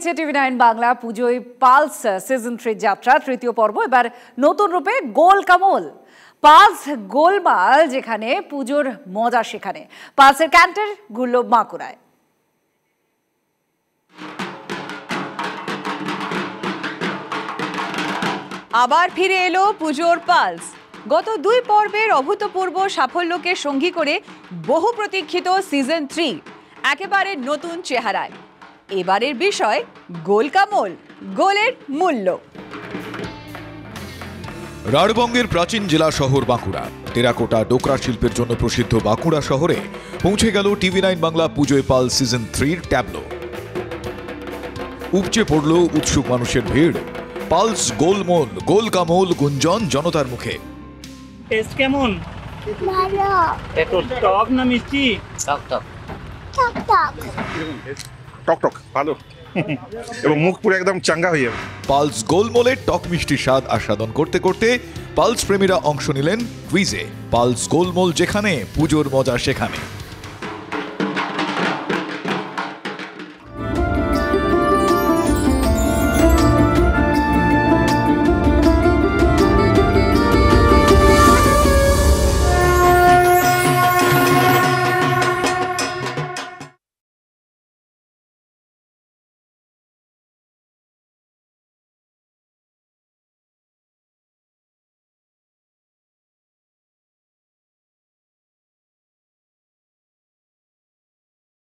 চলছে টিভি9 বাংলা পুজোয় pulse season 3 যাত্রা তৃতীয় পর্ব এবার নতুন রূপে গোল কামল। পালস গোলমাল যেখানে পুজোর মজা সেখানে পালসের ক্যান্টার ঘুরল বাঁকুড়ায়। আবার ফিরে এলো পুজোর পালস। গত 2 পর্বের অভূতপূর্ব সাফল্যকে সঙ্গী করে বহু প্রতীক্ষিত সিজন 3 একেবারে নতুন চেহারায়। এবারের বিষয় গোল কামল, গোলের মূল্য। রাঢ়বঙ্গের প্রাচীন জেলা শহর বাঁকুড়া, টেরাকোটা ডোকরা শিল্পের জন্য প্রসিদ্ধ বাঁকুড়া শহরে পৌঁছে গেল টিভি9 বাংলা পুজোয় পালস সিজন 3 ট্যাবলো। উপচে পড়ল উৎসুক মানুষের ভিড়। পালস গোলমোল, গোল কামল গুঞ্জন জনতার মুখে। টেস্ট কেমন? ভালো। একটু টক না মিষ্টি? টক টক। টক টক। টক টক ভালো। এবং মুখ পুরো একদম চাঙ্গা হয়ে যাবে। পালস গোলমোলের টক মিষ্টি স্বাদ আস্বাদন করতে করতে পালস প্রেমীরা অংশ নিলেন কুইজে। পালস গোলমোল যেখানে, পুজোর মজা সেখানে।